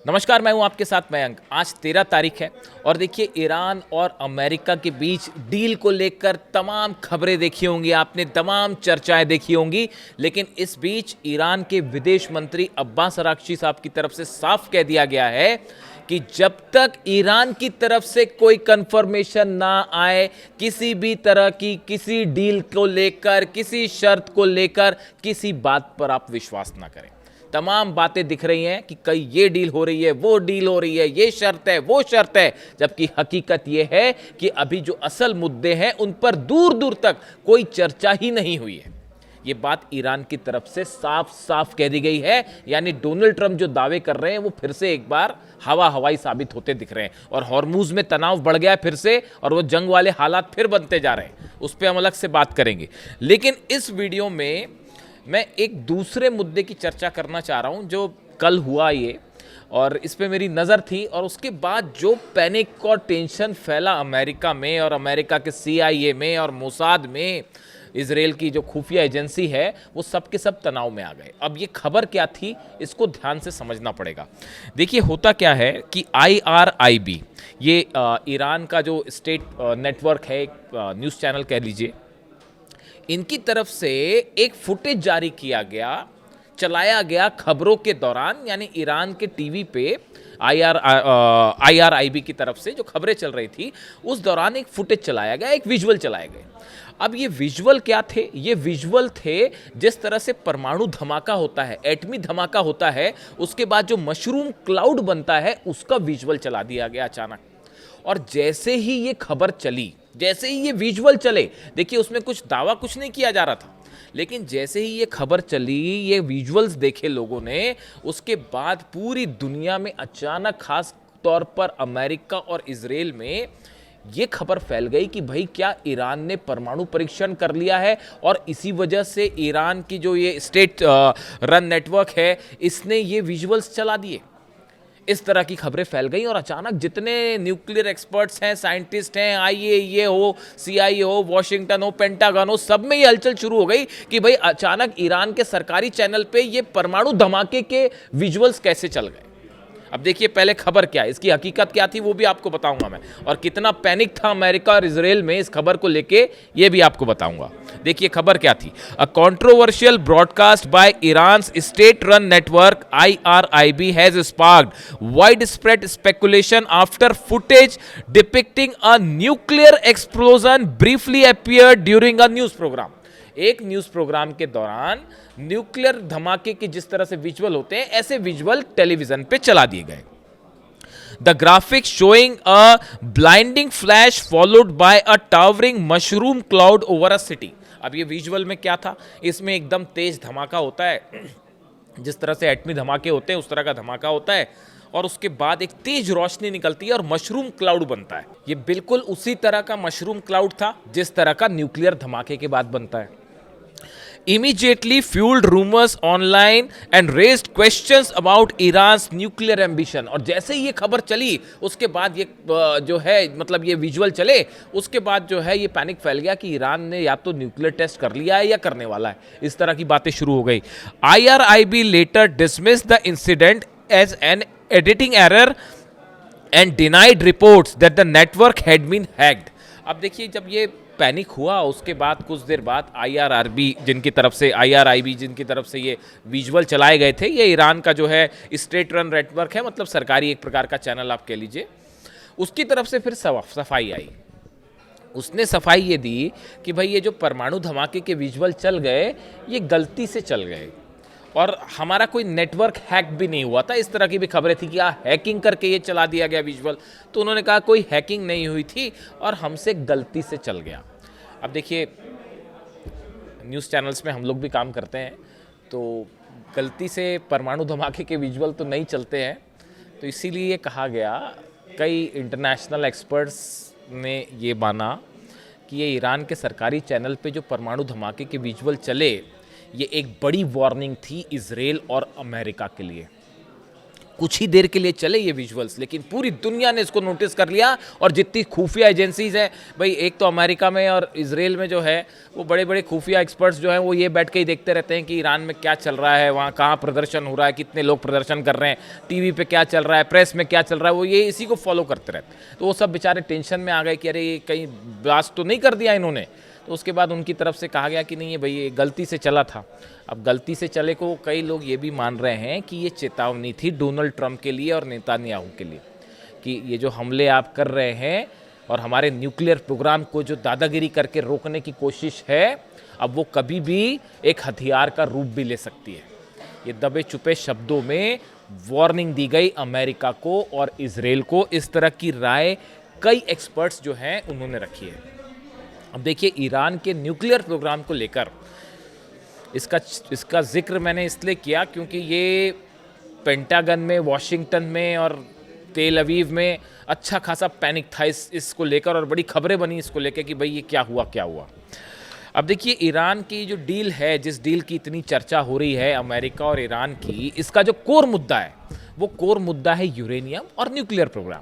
नमस्कार, मैं हूं आपके साथ मयंक। आज 13 तारीख है और देखिए ईरान और अमेरिका के बीच डील को लेकर तमाम खबरें देखी होंगी आपने, तमाम चर्चाएं देखी होंगी। लेकिन इस बीच ईरान के विदेश मंत्री अब्बास अराक्ची साहब की तरफ से साफ कह दिया गया है कि जब तक ईरान की तरफ से कोई कंफर्मेशन ना आए किसी भी तरह की किसी डील को लेकर, किसी शर्त को लेकर, किसी बात पर आप विश्वास ना करें। तमाम बातें दिख रही हैं कि कई ये डील हो रही है, वो डील हो रही है, ये शर्त है, वो शर्त है, जबकि हकीकत ये है कि अभी जो असल मुद्दे हैं उन पर दूर दूर तक कोई चर्चा ही नहीं हुई है। ये बात ईरान की तरफ से साफ साफ कह दी गई है। यानी डोनाल्ड ट्रंप जो दावे कर रहे हैं वो फिर से एक बार हवाई साबित होते दिख रहे हैं और हॉर्मूज में तनाव बढ़ गया है फिर से, और वो जंग वाले हालात फिर बनते जा रहे हैं। उस पर हम अलग से बात करेंगे। लेकिन इस वीडियो में मैं एक दूसरे मुद्दे की चर्चा करना चाह रहा हूं जो कल हुआ ये, और इस पे मेरी नज़र थी। और उसके बाद जो पैनिक और टेंशन फैला अमेरिका में और अमेरिका के CIA में और मोसाद में, इसराइल की जो खुफिया एजेंसी है, वो सब के सब तनाव में आ गए। अब ये खबर क्या थी, इसको ध्यान से समझना पड़ेगा। देखिए होता क्या है कि IRIB, ये ईरान का जो स्टेट नेटवर्क है, न्यूज़ चैनल कह लीजिए, इनकी तरफ से एक फुटेज जारी किया गया, चलाया गया खबरों के दौरान। यानी ईरान के टीवी पे IRIB की तरफ से जो खबरें चल रही थी उस दौरान एक फुटेज चलाया गया, एक विजुअल चलाए गए। अब ये विजुअल क्या थे? ये विजुअल थे जिस तरह से परमाणु धमाका होता है, एटमी धमाका होता है, उसके बाद जो मशरूम क्लाउड बनता है, उसका विजुअल चला दिया गया अचानक। और जैसे ही ये खबर चली, जैसे ही ये विजुअल चले, देखिए उसमें कुछ दावा कुछ नहीं किया जा रहा था, लेकिन जैसे ही ये खबर चली, ये विजुअल्स देखे लोगों ने, उसके बाद पूरी दुनिया में अचानक, खास तौर पर अमेरिका और इजराइल में, ये खबर फैल गई कि भाई क्या ईरान ने परमाणु परीक्षण कर लिया है और इसी वजह से ईरान की जो ये स्टेट रन नेटवर्क है, इसने ये विजुअल्स चला दिए। इस तरह की खबरें फैल गई और अचानक जितने न्यूक्लियर एक्सपर्ट्स हैं, साइंटिस्ट हैं, IAEA हो, CIA हो, वॉशिंगटन हो, पेंटागन हो, सब में ये हलचल शुरू हो गई कि भाई अचानक ईरान के सरकारी चैनल पे ये परमाणु धमाके के विजुअल्स कैसे चल गए। अब देखिए पहले खबर क्या है, इसकी हकीकत क्या थी, वो भी आपको बताऊंगा मैं, और कितना पैनिक था अमेरिका और इजराइल में इस खबर को लेके, ये भी आपको बताऊंगा। देखिए खबर क्या थी। A controversial broadcast by Iran's state run network IRIB has sparked wide spread speculation after footage depicting a nuclear explosion briefly appeared during a news program. एक न्यूज प्रोग्राम के दौरान न्यूक्लियर धमाके के जिस तरह से विजुअल होते हैं, ऐसे विजुअल टेलीविजन पे चला दिए गए। The graphics showing a blinding flash followed by a towering mushroom cloud over a city. अब ये विजुअल में क्या था, इसमें एकदम तेज धमाका होता है, जिस तरह से एटमी धमाके होते हैं उस तरह का धमाका होता है, और उसके बाद एक तेज रोशनी निकलती है और मशरूम क्लाउड बनता है। ये बिल्कुल उसी तरह का मशरूम क्लाउड था जिस तरह का न्यूक्लियर धमाके के बाद बनता है। Immediately fueled rumors online and raised questions about Iran's nuclear ambition। और जैसे ही ये खबर चली उसके बाद ये जो है, मतलब ये विजुअल चले, उसके बाद जो है ये पैनिक फैल गया कि ईरान ने या तो न्यूक्लियर टेस्ट कर लिया है या करने वाला है। इस तरह की बातें शुरू हो गई। IRIB later dismissed the incident as an editing error and denied reports that the network had been hacked। अब देखिए जब ये पैनिक हुआ उसके बाद कुछ देर बाद IRIB जिनकी तरफ से ये विजुअल चलाए गए थे, ये ईरान का जो है स्टेट रन नेटवर्क है, मतलब सरकारी एक प्रकार का चैनल आप कह लीजिए, उसकी तरफ से फिर सफाई आई। उसने सफाई ये दी कि भाई ये जो परमाणु धमाके के विजुअल चल गए, ये गलती से चल गए और हमारा कोई नेटवर्क हैक भी नहीं हुआ था। इस तरह की भी खबरें थी कि हैकिंग करके ये चला दिया गया विजुअल, तो उन्होंने कहा कोई हैकिंग नहीं हुई थी और हमसे गलती से चल गया। अब देखिए न्यूज़ चैनल्स में हम लोग भी काम करते हैं, तो गलती से परमाणु धमाके के विजुअल तो नहीं चलते हैं, तो इसीलिए कहा गया, कई इंटरनेशनल एक्सपर्ट्स ने ये माना कि ये ईरान के सरकारी चैनल पे जो परमाणु धमाके के विजुअल चले, ये एक बड़ी वार्निंग थी इजराइल और अमेरिका के लिए। कुछ ही देर के लिए चले ये विजुअल्स, लेकिन पूरी दुनिया ने इसको नोटिस कर लिया। और जितनी खुफिया एजेंसीज हैं भाई, एक तो अमेरिका में और इजराइल में जो है वो बड़े बड़े खुफिया एक्सपर्ट्स जो हैं वो ये बैठ के ही देखते रहते हैं कि ईरान में क्या चल रहा है, वहाँ कहाँ प्रदर्शन हो रहा है, कितने लोग प्रदर्शन कर रहे हैं, टीवी पे क्या चल रहा है, प्रेस में क्या चल रहा है, वो ये इसी को फॉलो करते रहते हैं। तो वो सब बेचारे टेंशन में आ गए कि अरे ये कहीं ब्लास्ट तो नहीं कर दिया इन्होंने। तो उसके बाद उनकी तरफ से कहा गया कि नहीं, ये भाई ये गलती से चला था। अब गलती से चले को कई लोग ये भी मान रहे हैं कि ये चेतावनी थी डोनाल्ड ट्रंप के लिए और नेतान्याहू के लिए कि ये जो हमले आप कर रहे हैं और हमारे न्यूक्लियर प्रोग्राम को जो दादागिरी करके रोकने की कोशिश है, अब वो कभी भी एक हथियार का रूप भी ले सकती है। ये दबे छुपे शब्दों में वार्निंग दी गई अमेरिका को और इजराइल को। इस तरह की राय कई एक्सपर्ट्स जो हैं उन्होंने रखी है। अब देखिए, ईरान के न्यूक्लियर प्रोग्राम को लेकर इसका जिक्र मैंने इसलिए किया क्योंकि ये पेंटागन में, वॉशिंगटन में और तेल अवीव में अच्छा खासा पैनिक था इसको लेकर, और बड़ी खबरें बनी इसको लेकर कि भाई ये क्या हुआ। अब देखिए, ईरान की जो डील है, जिस डील की इतनी चर्चा हो रही है अमेरिका और ईरान की, इसका जो कोर मुद्दा है वो कोर मुद्दा है यूरेनियम और न्यूक्लियर प्रोग्राम।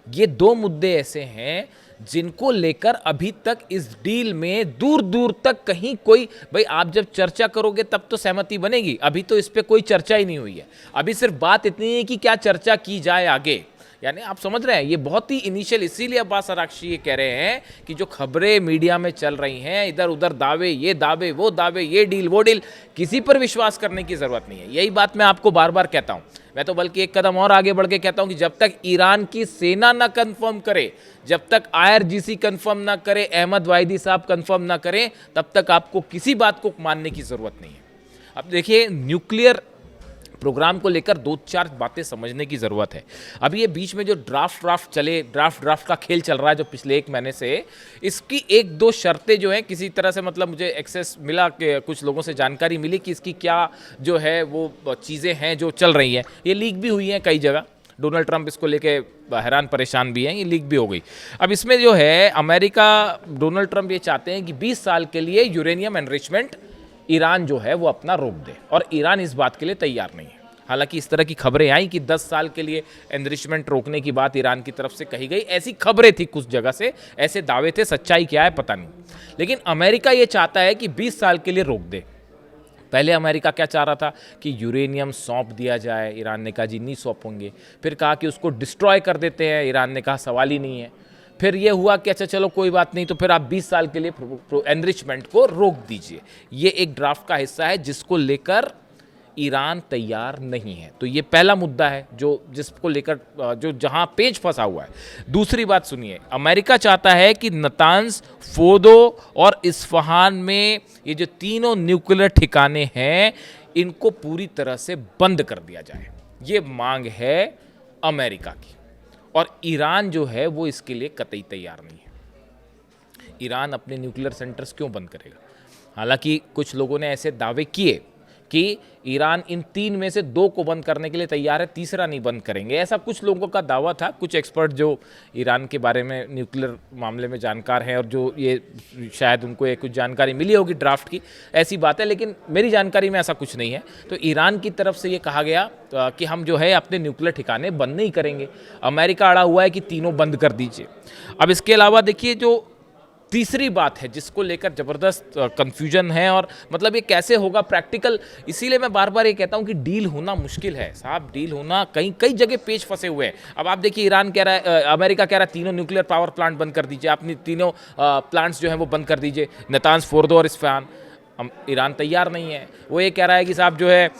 ये दो मुद्दे ऐसे हैं जिनको लेकर अभी तक इस डील में दूर दूर तक कहीं कोई, भाई आप जब चर्चा करोगे तब तो सहमति बनेगी। अभी तो इस पे कोई चर्चा ही नहीं हुई है। अभी सिर्फ बात इतनी है कि क्या चर्चा की जाए आगे, यानी आप समझ रहे हैं ये बहुत ही इनिशियल। इसीलिए अब्बास अरागची ये कह रहे हैं कि जो खबरें मीडिया में चल रही हैं, इधर उधर दावे, ये दावे वो दावे, ये डील वो डील, किसी पर विश्वास करने की जरूरत नहीं है। यही बात मैं आपको बार बार कहता हूं। मैं तो बल्कि एक कदम और आगे बढ़ के कहता हूं कि जब तक ईरान की सेना ना कंफर्म करे, जब तक IRGC कंफर्म ना करे, अहमद वाहिदी साहब कंफर्म ना करें, तब तक आपको किसी बात को मानने की जरूरत नहीं है। अब देखिए, न्यूक्लियर प्रोग्राम को लेकर दो चार बातें समझने की ज़रूरत है। अभी ये बीच में जो ड्राफ्ट का खेल चल रहा है जो पिछले एक महीने से, इसकी एक दो शर्तें जो हैं किसी तरह से, मतलब मुझे एक्सेस मिला कि कुछ लोगों से जानकारी मिली कि इसकी क्या जो है वो चीज़ें हैं जो चल रही हैं। ये लीक भी हुई हैं कई जगह, डोनाल्ड ट्रंप इसको लेके हैरान परेशान भी हैं, ये लीक भी हो गई। अब इसमें जो है अमेरिका, डोनाल्ड ट्रंप ये चाहते हैं कि 20 साल के लिए यूरेनियम एनरिचमेंट ईरान जो है वो अपना रोक दे, और ईरान इस बात के लिए तैयार नहीं है। हालांकि इस तरह की खबरें आई कि 10 साल के लिए एनरिचमेंट रोकने की बात ईरान की तरफ से कही गई, ऐसी खबरें थी कुछ जगह से, ऐसे दावे थे, सच्चाई क्या है पता नहीं। लेकिन अमेरिका ये चाहता है कि 20 साल के लिए रोक दे। पहले अमेरिका क्या चाह रहा था कि यूरेनियम सौंप दिया जाए, ईरान ने कहा जी नहीं सौंपेंगे। फिर कहा कि उसको डिस्ट्रॉय कर देते हैं, ईरान ने कहा सवाल ही नहीं है। फिर ये हुआ कि अच्छा चलो कोई बात नहीं, तो फिर आप 20 साल के लिए एनरिचमेंट को रोक दीजिए। ये एक ड्राफ्ट का हिस्सा है जिसको लेकर ईरान तैयार नहीं है। तो ये पहला मुद्दा है जिसको लेकर जो जहां पेच फंसा हुआ है। दूसरी बात सुनिए, अमेरिका चाहता है कि नतांज, फोर्दो और इस्फहान में ये जो तीनों न्यूक्लियर ठिकाने हैं, इनको पूरी तरह से बंद कर दिया जाए। ये मांग है अमेरिका की, और ईरान जो है वो इसके लिए कतई तैयार नहीं है। ईरान अपने न्यूक्लियर सेंटर्स क्यों बंद करेगा? हालांकि कुछ लोगों ने ऐसे दावे किए कि ईरान इन 3 में से 2 को बंद करने के लिए तैयार है, तीसरा नहीं बंद करेंगे, ऐसा कुछ लोगों का दावा था। कुछ एक्सपर्ट जो ईरान के बारे में, न्यूक्लियर मामले में जानकार हैं, और जो ये शायद उनको एक कुछ जानकारी मिली होगी ड्राफ्ट की, ऐसी बात है। लेकिन मेरी जानकारी में ऐसा कुछ नहीं है। तो ईरान की तरफ से ये कहा गया कि हम जो है अपने न्यूक्लियर ठिकाने बंद नहीं करेंगे। अमेरिका अड़ा हुआ है कि तीनों बंद कर दीजिए। अब इसके अलावा देखिए, जो तीसरी बात है जिसको लेकर ज़बरदस्त कंफ्यूजन है, और मतलब ये कैसे होगा प्रैक्टिकल, इसीलिए मैं बार बार ये कहता हूँ कि डील होना मुश्किल है साहब। डील होना कई जगह पेच फंसे हुए हैं। अब आप देखिए, ईरान कह रहा है, अमेरिका कह रहा है तीनों न्यूक्लियर पावर प्लांट बंद कर दीजिए, अपनी तीनों प्लांट्स जो हैं वो बंद कर दीजिए, नतांज, फोर्दो और इस्फहान। ईरान तैयार नहीं है। वो ये कह रहा है कि साहब जो है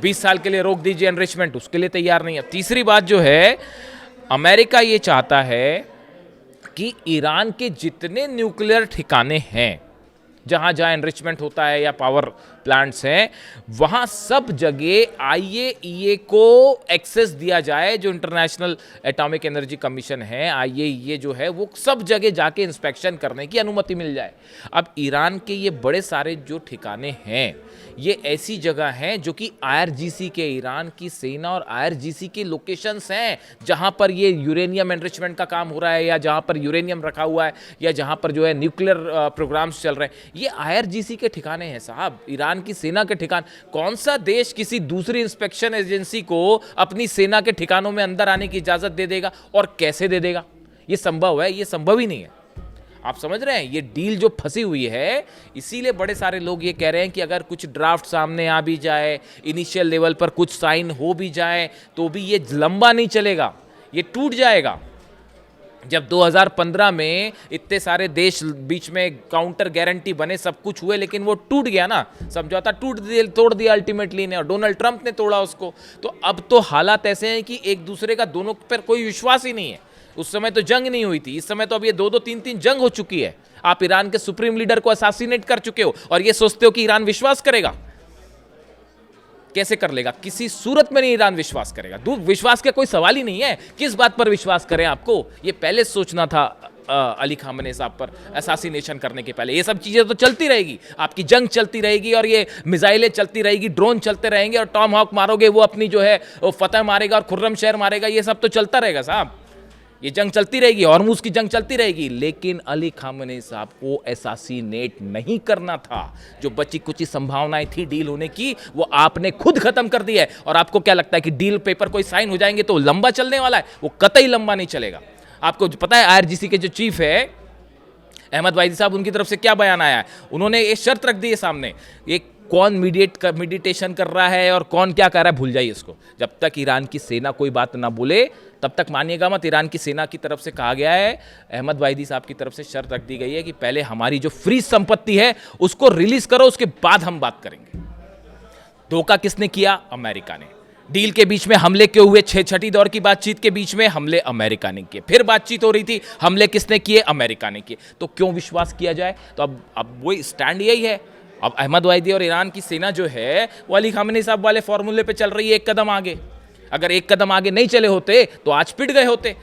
20 साल के लिए रोक दीजिए एनरिचमेंट, उसके लिए तैयार नहीं है। तीसरी बात जो है, अमेरिका ये चाहता है कि ईरान के जितने न्यूक्लियर ठिकाने हैं, जहाँ जहाँ एनरिचमेंट होता है या पावर प्लांट्स हैं, वहाँ सब जगह IAEA को एक्सेस दिया जाए। जो इंटरनेशनल एटॉमिक एनर्जी कमीशन है, IAEA जो है, वो सब जगह जाके इंस्पेक्शन करने की अनुमति मिल जाए। अब ईरान के ये बड़े सारे जो ठिकाने हैं, ये ऐसी जगह हैं जो कि IRGC के, ईरान की सेना और IRGC के लोकेशंस हैं, जहाँ पर ये यूरेनियम एनरिचमेंट का काम हो रहा है, या जहाँ पर यूरेनियम रखा हुआ है, या जहाँ पर जो है न्यूक्लियर प्रोग्राम्स चल रहे हैं। ये IRGC के ठिकाने हैं साहब। ईरान ईरान की सेना के ठिकान, कौन सा देश किसी दूसरी इंस्पेक्शन एजेंसी को अपनी सेना के ठिकानों में अंदर आने की इजाजत दे देगा और कैसे दे देगा? ये संभव है? ये संभव ही नहीं है। आप समझ रहे हैं ये डील जो फंसी हुई है। इसीलिए बड़े सारे लोग ये कह रहे हैं कि अगर कुछ ड्राफ्ट सामने आ भी जाए, इनिशियल लेवल पर कुछ साइन हो भी जाए, तो भी ये लंबा नहीं चलेगा, ये टूट जाएगा। जब 2015 में इतने सारे देश बीच में काउंटर गारंटी बने, सब कुछ हुए, लेकिन वो टूट गया ना, समझौता तोड़ दिया अल्टीमेटली ने, और डोनाल्ड ट्रंप ने तोड़ा उसको। तो अब तो हालात ऐसे हैं कि एक दूसरे का दोनों पर कोई विश्वास ही नहीं है। उस समय तो जंग नहीं हुई थी, इस समय तो अब ये 2-2, 3-3 जंग हो चुकी है। आप ईरान के सुप्रीम लीडर को असैसिनेट कर चुके हो और ये सोचते हो कि ईरान विश्वास करेगा। कैसे कर लेगा? किसी सूरत में नहीं ईरान विश्वास करेगा। दूर विश्वास का कोई सवाल ही नहीं है। किस बात पर विश्वास करें? आपको ये पहले सोचना था अली खामनेई साहब पर असैसिनेशन करने के पहले। ये सब चीजें तो चलती रहेगी, आपकी जंग चलती रहेगी और ये मिसाइलें चलती रहेगी, ड्रोन चलते रहेंगे और टॉम हॉक मारोगे, वो अपनी जो है वो फतह मारेगा और खुर्रम शहर मारेगा। ये सब तो चलता रहेगा साहब, ये जंग चलती रहेगी, हॉर्मुज़ की जंग चलती रहेगी। लेकिन अली खामनेई साहब को असैसिनेट नहीं करना था। जो बची कुछ संभावनाएं थी डील होने की, वो आपने खुद खत्म कर दी है। और आपको क्या लगता है कि डील पेपर कोई साइन हो जाएंगे तो लंबा चलने वाला है? वो कतई लंबा नहीं चलेगा। आपको पता है IRGC के जो चीफ है अहमद वाइदी साहब, उनकी तरफ से क्या बयान आया है? उन्होंने ये शर्त रख दी है सामने, ये कौन मेडिटेशन कर रहा है और कौन क्या कर रहा है भूल जाइए इसको। जब तक ईरान की सेना कोई बात ना बोले तब तक मानिएगा मत। ईरान की सेना की तरफ से कहा गया है, अहमद वाइदी साहब की तरफ से शर्त रख दी गई है कि पहले हमारी जो फ्रीज संपत्ति है उसको रिलीज करो, उसके बाद हम बात करेंगे। धोखा किसने किया? अमेरिका ने। डील के बीच में हमले क्यों हुए? छठी दौर की बातचीत के बीच में हमले अमेरिका ने किए। फिर बातचीत हो रही थी, हमले किसने किए? अमेरिका ने किए। तो क्यों विश्वास किया जाए? तो अब वही स्टैंड यही है। अब अहमद वाइदी और ईरान की सेना जो है वो अली खामनेई साहब वाले फॉर्मूले पे चल रही है, एक कदम आगे। अगर एक कदम आगे नहीं चले होते तो आज पिट गए होते।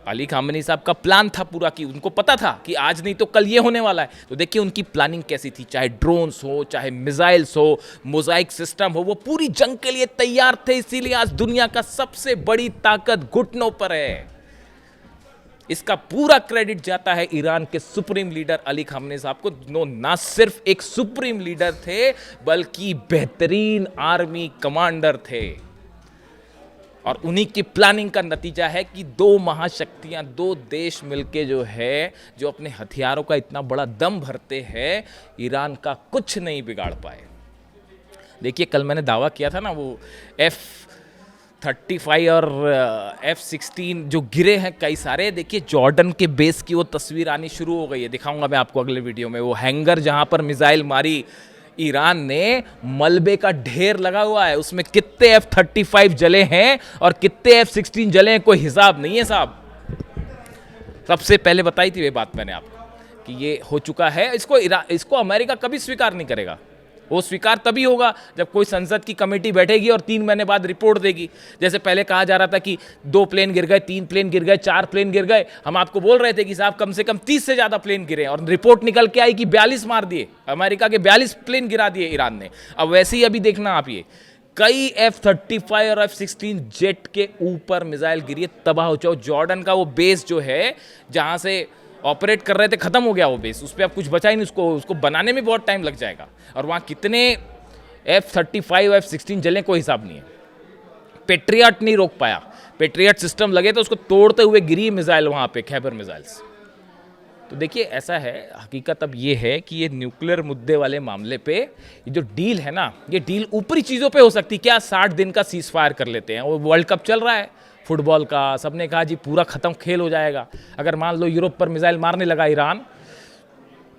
अली खामनेई साहब का प्लान था पूरा, कि उनको पता था कि आज नहीं तो कल ये होने वाला है। तो देखिए उनकी प्लानिंग कैसी थी, चाहे ड्रोन्स हो, चाहे मिसाइल्स हो, मोजाइक सिस्टम हो, वो पूरी जंग के लिए तैयार थे। इसीलिए आज दुनिया का सबसे बड़ी ताकत घुटनों पर है। इसका पूरा क्रेडिट जाता है ईरान के सुप्रीम लीडर अली खामनेई साहब को। ना सिर्फ एक सुप्रीम लीडर थे बल्कि बेहतरीन आर्मी कमांडर थे। और उन्हीं की प्लानिंग का नतीजा है कि दो महाशक्तियां, दो देश मिलके जो है, जो अपने हथियारों का इतना बड़ा दम भरते हैं, ईरान का कुछ नहीं बिगाड़ पाए। देखिए कल मैंने दावा किया था ना, वो F-35 और F-16 जो गिरे हैं कई सारे। देखिए जॉर्डन के बेस की वो तस्वीर आनी शुरू हो गई है, दिखाऊंगा मैं आपको अगले वीडियो में। वो हैंगर जहां पर मिसाइल मारी ईरान ने, मलबे का ढेर लगा हुआ है, उसमें कितने F-35 जले हैं और कितने F-16 जले हैं कोई हिसाब नहीं है साहब। सबसे पहले बताई थी ये बात मैंने आपको कि ये हो चुका है। इसको अमेरिका कभी स्वीकार नहीं करेगा। वो स्वीकार तभी होगा जब कोई संसद की कमेटी बैठेगी और 3 महीने बाद रिपोर्ट देगी। जैसे पहले कहा जा रहा था कि 2 प्लेन गिर गए, 3 प्लेन गिर गए, 4 प्लेन गिर गए। हम आपको बोल रहे थे कि साहब कम से कम 30 से ज़्यादा प्लेन गिरे, और रिपोर्ट निकल के आई कि 42 मार दिए। अमेरिका के 42 प्लेन गिरा दिए ईरान ने। अब वैसे ही अभी देखना आप, ये कई F-35 और F-16 जेट के ऊपर मिसाइल गिरी, तबाह हो जाओ। जॉर्डन का वो बेस जो है जहाँ से ऑपरेट कर रहे थे, खत्म हो गया वो बेस, उस पर अब कुछ बचा ही नहीं। उसको बनाने में बहुत टाइम लग जाएगा। और वहाँ कितने F-35 F-16 जले कोई हिसाब नहीं है। पेट्रियट नहीं रोक पाया, पेट्रियट सिस्टम लगे तो उसको तोड़ते हुए गिरी मिसाइल वहाँ पे, खैबर मिसाइल्स। तो देखिए ऐसा है, हकीकत अब ये है कि ये न्यूक्लियर मुद्दे वाले मामले पे ये जो डील है ना, ये डील ऊपरी चीज़ों पे हो सकती। क्या 60 दिन का सीज फायर कर लेते हैं? वो वर्ल्ड कप चल रहा है फुटबॉल का, सबने कहा जी पूरा ख़त्म खेल हो जाएगा। अगर मान लो यूरोप पर मिसाइल मारने लगा ईरान,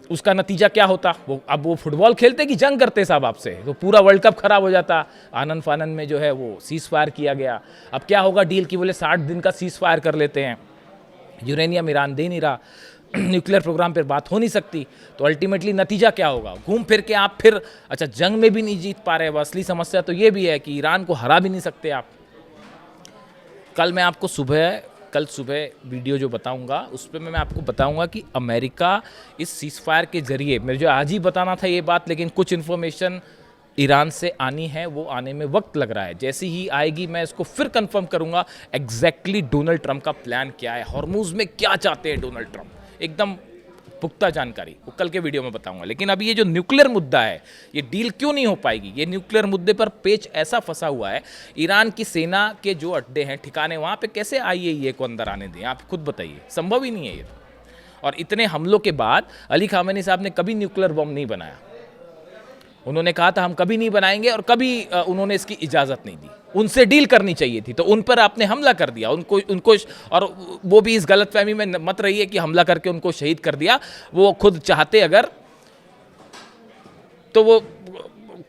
उसका नतीजा क्या होता? अब वो फुटबॉल खेलते कि जंग करते साहब आपसे, तो पूरा वर्ल्ड कप खराब हो जाता। आनंद फानन में जो है वो सीज फायर किया गया। अब क्या होगा डील की, बोले 60 दिन का सीज फायर कर लेते हैं, यूरेनियम ईरान दे नहीं रहा, न्यूक्लियर प्रोग्राम पर बात हो नहीं सकती। तो अल्टीमेटली नतीजा क्या होगा? घूम फिर के आप फिर अच्छा जंग में भी नहीं जीत पा रहे। असली समस्या तो ये भी है कि ईरान को हरा भी नहीं सकते आप। कल मैं आपको कल सुबह वीडियो जो बताऊंगा उस पर मैं आपको बताऊंगा कि अमेरिका इस सीज फायर के जरिए, मुझे जो आज ही बताना था ये बात, लेकिन कुछ इन्फॉर्मेशन ईरान से आनी है, वो आने में वक्त लग रहा है। जैसी ही आएगी मैं इसको फिर कंफर्म करूंगा एग्जैक्टली डोनाल्ड ट्रंप का प्लान क्या है, हॉर्मुज में क्या चाहते हैं डोनाल्ड ट्रंप। एकदम पुख्ता जानकारी, वो कल के वीडियो में बताऊंगा। लेकिन अभी ये जो न्यूक्लियर मुद्दा है, ये डील क्यों नहीं हो पाएगी, ये न्यूक्लियर मुद्दे पर पेच ऐसा फंसा हुआ है। ईरान की सेना के जो अड्डे हैं, ठिकाने, वहाँ पे कैसे IAEA को अंदर आने दें, आप खुद बताइए, संभव ही नहीं है ये। और इतने हमलों के बाद अली खामेनी साहब ने कभी न्यूक्लियर बम नहीं बनाया। उन्होंने कहा था हम कभी नहीं बनाएंगे, और कभी उन्होंने इसकी इजाज़त नहीं दी। उनसे डील करनी चाहिए थी, तो उन पर आपने हमला कर दिया, उनको और वो भी इस गलतफहमी में मत रहिए कि हमला करके उनको शहीद कर दिया। वो खुद चाहते अगर, तो वो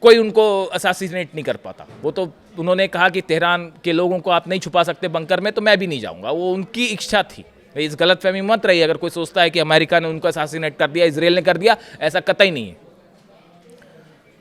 कोई उनको असैसिनेट नहीं कर पाता। वो तो उन्होंने कहा कि तेहरान के लोगों को आप नहीं छुपा सकते बंकर में, तो मैं भी नहीं जाऊँगा। वो उनकी इच्छा थी। इस गलतफहमी मत रहिए, अगर कोई सोचता है कि अमेरिका ने उनको असैसिनेट कर दिया, इजराइल ने कर दिया, ऐसा कतई नहीं है।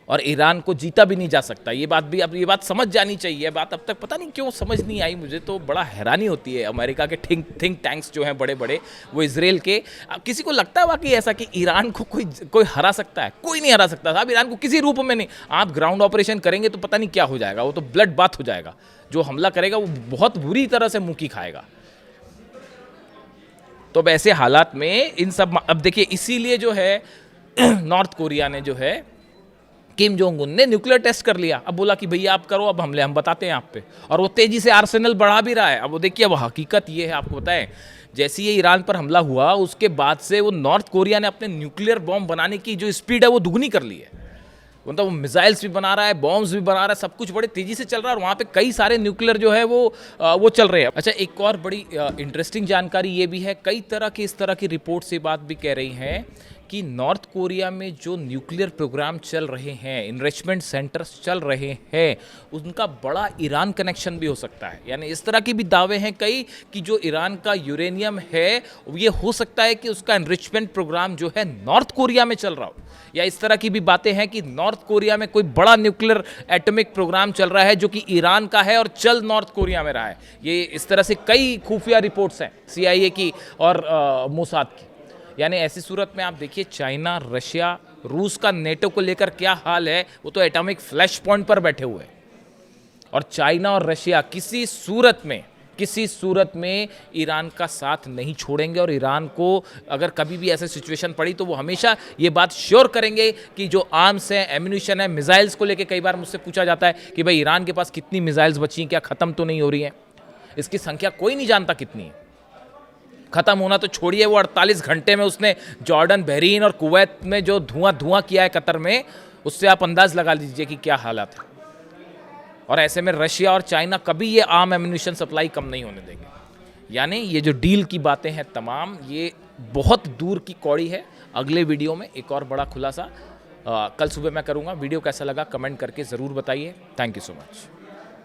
और ईरान को जीता भी नहीं जा सकता, ये बात भी, अब ये बात समझ जानी चाहिए। बात अब तक पता नहीं क्यों समझ नहीं आई, मुझे तो बड़ा हैरानी होती है। अमेरिका के थिंक टैंक्स जो हैं बड़े बड़े, वो इजराइल के, अब किसी को लगता है वाकई ऐसा कि ईरान को कोई हरा सकता है? कोई नहीं हरा सकता साहब ईरान को, किसी रूप में नहीं। आप ग्राउंड ऑपरेशन करेंगे तो पता नहीं क्या हो जाएगा, वो तो ब्लड बाथ हो जाएगा। जो हमला करेगा वो बहुत बुरी तरह से मुंह की खाएगा। तो अब ऐसे हालात में इन सब, अब देखिए इसीलिए जो है नॉर्थ कोरिया ने जो है, किम जोंग उन ने न्यूक्लियर टेस्ट कर लिया। अब बोला कि भैया आप करो अब हमले, हम बताते हैं आप पे। और वो तेजी से आर्सेनल बढ़ा भी रहा है। अब वो देखिए, अब हकीकत ये है, आपको बताएं, जैसे ये ईरान पर हमला हुआ उसके बाद से वो नॉर्थ कोरिया ने अपने न्यूक्लियर बॉम्ब बनाने की जो स्पीड है वो दुगनी कर ली है। मतलब वो मिसाइल्स भी बना रहा है, बॉम्ब्स भी बना रहा है, सब कुछ बड़े तेजी से चल रहा है। और वहाँ पे कई सारे न्यूक्लियर जो है वो चल रहे हैं। अच्छा, एक और बड़ी इंटरेस्टिंग जानकारी ये भी है, कई तरह की इस तरह की रिपोर्ट्स ये बात भी कह रही हैं कि नॉर्थ कोरिया में जो न्यूक्लियर प्रोग्राम चल रहे हैं, इनरिचमेंट सेंटर्स चल रहे हैं, उनका बड़ा ईरान कनेक्शन भी हो सकता है। यानी इस तरह के भी दावे हैं कई कि जो ईरान का यूरेनियम है, ये हो सकता है कि उसका इनरिचमेंट प्रोग्राम जो है नॉर्थ कोरिया में चल रहा हो। या इस तरह की भी बातें हैं कि नॉर्थ कोरिया में कोई बड़ा न्यूक्लियर एटॉमिक प्रोग्राम चल रहा है जो कि ईरान का है और चल नॉर्थ कोरिया में रहा है। ये इस तरह से कई खुफिया रिपोर्ट्स हैं CIA की और मोसाद की। यानी ऐसी सूरत में आप देखिए, चाइना, रशिया, रूस का नेटो को लेकर क्या हाल है, वो तो एटॉमिक फ्लैश पॉइंट पर बैठे हुए हैं। और चाइना और रशिया किसी सूरत में ईरान का साथ नहीं छोड़ेंगे। और ईरान को अगर कभी भी ऐसी सिचुएशन पड़ी तो वो हमेशा ये बात श्योर करेंगे कि जो आर्म्स हैं, एम्यूनिशन है, मिसाइल्स को लेके कई बार मुझसे पूछा जाता है कि भाई ईरान के पास कितनी मिसाइल्स बची हैं, क्या ख़त्म तो नहीं हो रही हैं? इसकी संख्या कोई नहीं जानता कितनी है। ख़त्म होना तो छोड़िए, वो 48 घंटे में उसने जॉर्डन, बहरीन और कुवैत में जो धुआं किया है कतर में, उससे आप अंदाज़ लगा लीजिए कि क्या हालात है। और ऐसे में रशिया और चाइना कभी ये आर्म एम्यूनिशन सप्लाई कम नहीं होने देंगे। यानी ये जो डील की बातें हैं तमाम, ये बहुत दूर की कौड़ी है। अगले वीडियो में एक और बड़ा खुलासा कल सुबह मैं करूँगा। वीडियो कैसा लगा कमेंट करके ज़रूर बताइए। Thank you so much.